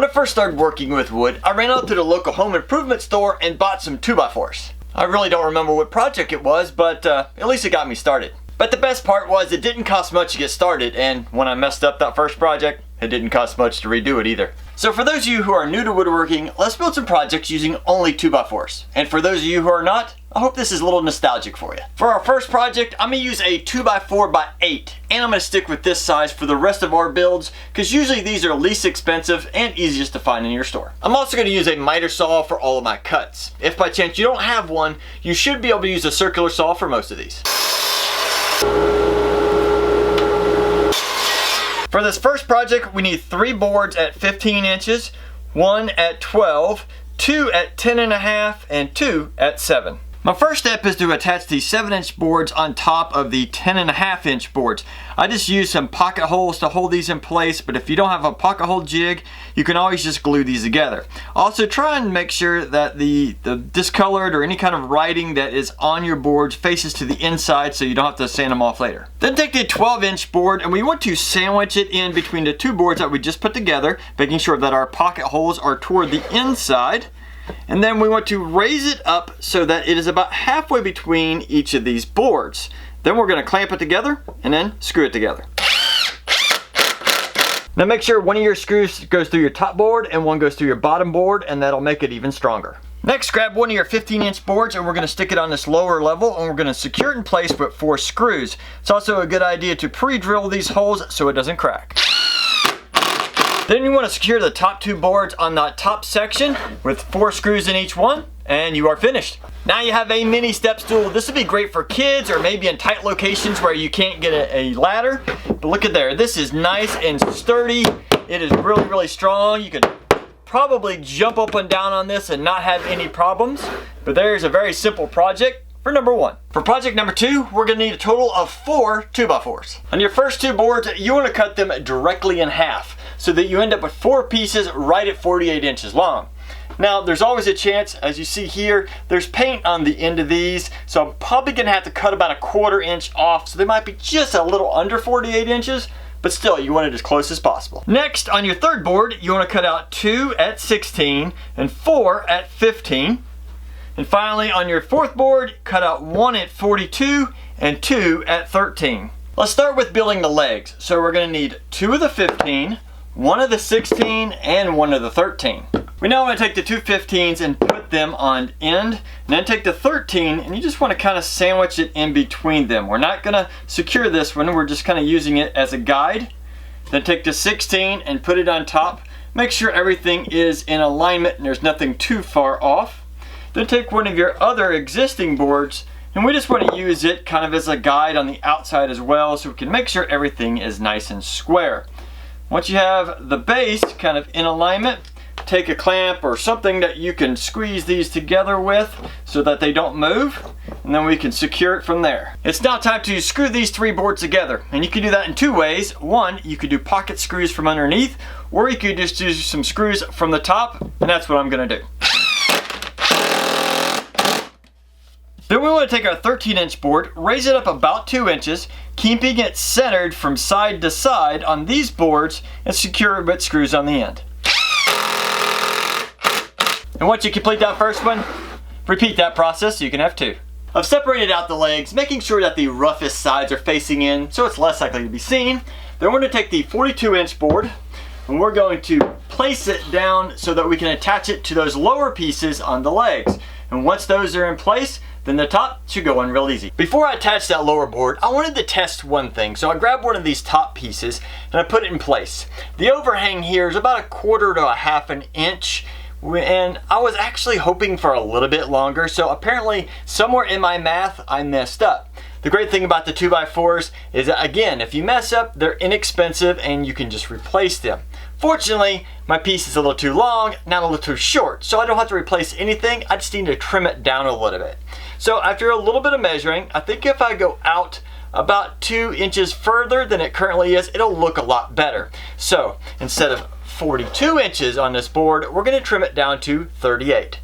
When I first started working with wood, I ran out to the local home improvement store and bought some 2x4s. I really don't remember what project it was, but at least it got me started. But the best part was it didn't cost much to get started, and when I messed up that first project, it didn't cost much to redo it either. So for those of you who are new to woodworking, let's build some projects using only 2x4s. And for those of you who are not, I hope this is a little nostalgic for you. For our first project, I'm going to use a 2x4x8, and I'm going to stick with this size for the rest of our builds, because usually these are least expensive and easiest to find in your store. I'm also going to use a miter saw for all of my cuts. If by chance you don't have one, you should be able to use a circular saw for most of these. For this first project, we need 3 boards at 15 inches, 1 at 12, 2 at 10.5, and 2 at 7. My first step is to attach the 7-inch boards on top of the 10.5-inch boards. I just use some pocket holes to hold these in place, but if you don't have a pocket hole jig, you can always just glue these together. Also, try and make sure that the discolored or any kind of writing that is on your boards faces to the inside so you don't have to sand them off later. Then take the 12-inch board and we want to sandwich it in between the 2 boards that we just put together, making sure that our pocket holes are toward the inside. And then we want to raise it up so that it is about halfway between each of these boards. Then we're going to clamp it together and then screw it together. Now make sure one of your screws goes through your top board and one goes through your bottom board, and that'll make it even stronger. Next, grab one of your 15-inch boards and we're going to stick it on this lower level, and we're going to secure it in place with 4 screws. It's also a good idea to pre-drill these holes so it doesn't crack. Then you want to secure the top 2 boards on that top section with 4 screws in each one, and you are finished. Now you have a mini step stool. This would be great for kids or maybe in tight locations where you can't get a ladder. But look at there, this is nice and sturdy. It is really, really strong. You could probably jump up and down on this and not have any problems. But there's a very simple project for number 1. For project number 2, we're going to need a total of 4 2x4s. On your first 2 boards, you want to cut them directly in half, so that you end up with 4 pieces right at 48 inches long. Now there's always a chance, as you see here, there's paint on the end of these, so I'm probably going to have to cut about a 1/4 inch off, so they might be just a little under 48 inches, but still you want it as close as possible. Next, on your 3rd board, you want to cut out 2 at 16 and 4 at 15. And finally, on your 4th board, cut out 1 at 42 and 2 at 13. Let's start with building the legs. So we're going to need 2 of the 15, 1 of the 16, and 1 of the 13. We now want to take the 2 15s and put them on end, and then take the 13 and you just want to kind of sandwich it in between them. We're not going to secure this one, we're just kind of using it as a guide. Then take the 16 and put it on top. Make sure everything is in alignment and there's nothing too far off. Then take one of your other existing boards, and we just want to use it kind of as a guide on the outside as well, so we can make sure everything is nice and square. Once you have the base kind of in alignment, take a clamp or something that you can squeeze these together with so that they don't move, and then we can secure it from there. It's now time to screw these 3 boards together, and you can do that in 2 ways. One, you could do pocket screws from underneath, or you could just do some screws from the top, and that's what I'm going to do. Then we want to take our 13-inch board, raise it up about 2 inches, keeping it centered from side to side on these boards, and secure it with screws on the end. And once you complete that first one, repeat that process so you can have 2. I've separated out the legs, making sure that the roughest sides are facing in so it's less likely to be seen. Then we're going to take the 42-inch board and we're going to place it down so that we can attach it to those lower pieces on the legs. And once those are in place, then the top should go on real easy. Before I attached that lower board, I wanted to test one thing. So I grabbed one of these top pieces and I put it in place. The overhang here is about 1/4 to 1/2 inch. And I was actually hoping for a little bit longer, so apparently somewhere in my math I messed up. The great thing about the 2x4s is that, again, if you mess up, they're inexpensive and you can just replace them. Fortunately, my piece is a little too long, not a little too short, so I don't have to replace anything. I just need to trim it down a little bit. So after a little bit of measuring, I think if I go out about 2 inches further than it currently is, it'll look a lot better. So instead of 42 inches on this board, we're going to trim it down to 38.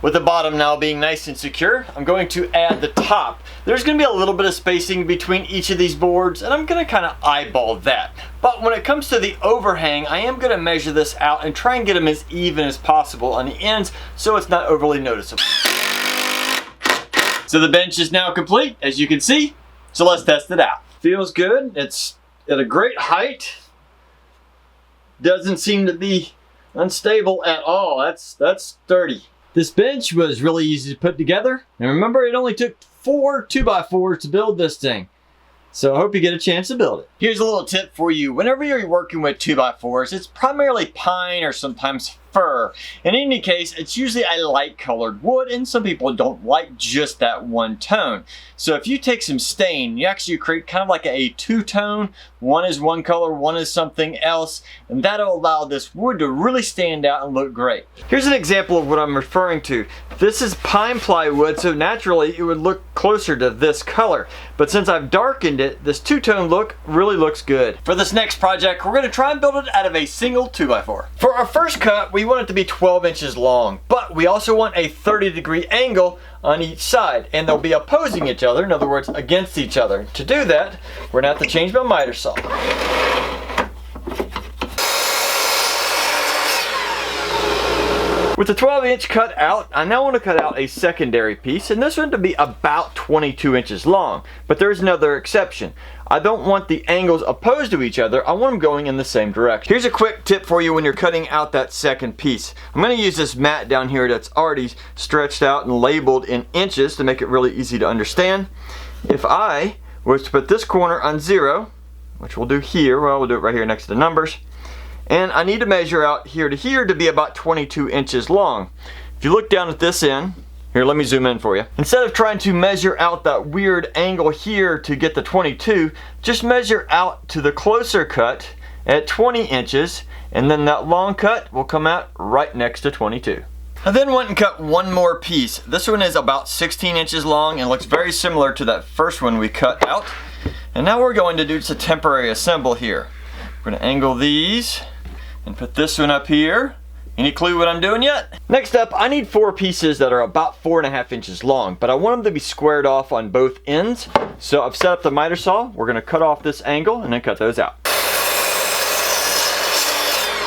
With the bottom now being nice and secure, I'm going to add the top. There's going to be a little bit of spacing between each of these boards, and I'm going to kind of eyeball that. But when it comes to the overhang, I am going to measure this out and try and get them as even as possible on the ends so it's not overly noticeable. So the bench is now complete, as you can see. So let's test it out. Feels good. It's at a great height. Doesn't seem to be unstable at all. That's sturdy. This bench was really easy to put together. And remember, it only took 4 2x4s to build this thing. So I hope you get a chance to build it. Here's a little tip for you. Whenever you're working with 2x4s, it's primarily pine or sometimes fir. In any case, it's usually a light colored wood, and some people don't like just that one tone. So if you take some stain, you actually create kind of like a two-tone. One is one color, one is something else, and that'll allow this wood to really stand out and look great. Here's an example of what I'm referring to. This is pine plywood, so naturally it would look closer to this color. But since I've darkened it, this two-tone look really looks good. For this next project, we're going to try and build it out of a single 2x4. For our first cut, we want it to be 12 inches long, but we also want a 30-degree angle on each side, and they'll be opposing each other, in other words, against each other. To do that, we're going to have to change my miter saw. With the 12-inch cut out, I now want to cut out a secondary piece, and this one to be about 22 inches long. But there's another exception. I don't want the angles opposed to each other. I want them going in the same direction. Here's a quick tip for you when you're cutting out that second piece. I'm going to use this mat down here that's already stretched out and labeled in inches to make it really easy to understand. If I was to put this corner on 0, which we'll do here, well, we'll do it right here next to the numbers, and I need to measure out here to be about 22 inches long. If you look down at this end, here, let me zoom in for you. Instead of trying to measure out that weird angle here to get the 22, just measure out to the closer cut at 20 inches, and then that long cut will come out right next to 22. I then went and cut one more piece. This one is about 16 inches long and looks very similar to that first one we cut out. And now we're going to do just a temporary assemble here. We're going to angle these and put this one up here. Any clue what I'm doing yet? Next up, I need 4 pieces that are about 4.5 inches long, but I want them to be squared off on both ends. So I've set up the miter saw. We're going to cut off this angle and then cut those out.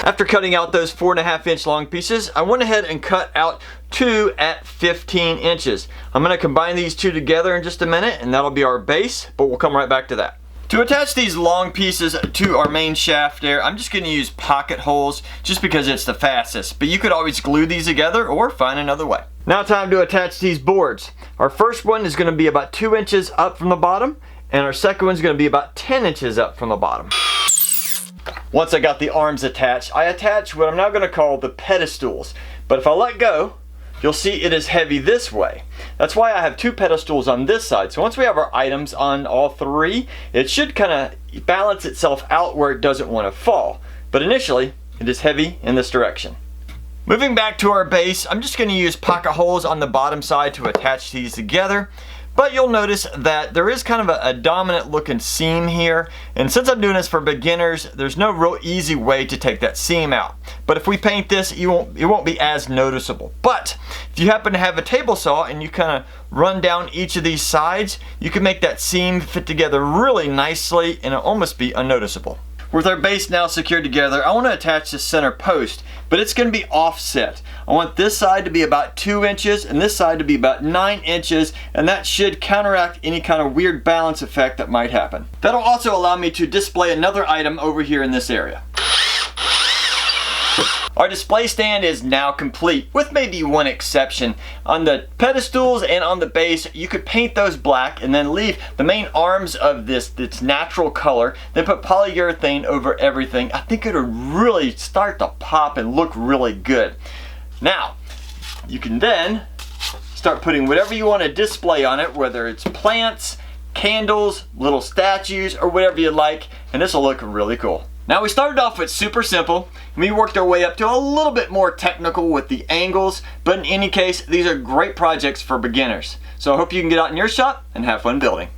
After cutting out those 4.5 inch long pieces, I went ahead and cut out 2 at 15 inches. I'm going to combine these two together in just a minute, and that'll be our base, but we'll come right back to that. To attach these long pieces to our main shaft there, I'm just going to use pocket holes just because it's the fastest. But you could always glue these together or find another way. Now time to attach these boards. Our first one is going to be about 2 inches up from the bottom, and our second one is going to be about 10 inches up from the bottom. Once I got the arms attached, I attach what I'm now going to call the pedestals. But if I let go, you'll see it is heavy this way. That's why I have 2 pedestals on this side. So once we have our items on all 3, it should kind of balance itself out where it doesn't want to fall. But initially, it is heavy in this direction. Moving back to our base, I'm just going to use pocket holes on the bottom side to attach these together. But you'll notice that there is kind of a dominant looking seam here, and since I'm doing this for beginners, there's no real easy way to take that seam out. But if we paint this, it won't be as noticeable. But if you happen to have a table saw and you kind of run down each of these sides, you can make that seam fit together really nicely and it'll almost be unnoticeable. With our base now secured together, I want to attach the center post, but it's going to be offset. I want this side to be about 2 inches and this side to be about 9 inches, and that should counteract any kind of weird balance effect that might happen. That'll also allow me to display another item over here in this area. Our display stand is now complete, with maybe one exception. On the pedestals and on the base, you could paint those black and then leave the main arms of this natural color, then put polyurethane over everything. I think it would really start to pop and look really good. Now, you can then start putting whatever you want to display on it, whether it's plants, candles, little statues, or whatever you like, and this will look really cool. Now we started off with super simple, and we worked our way up to a little bit more technical with the angles, but in any case, these are great projects for beginners. So I hope you can get out in your shop and have fun building.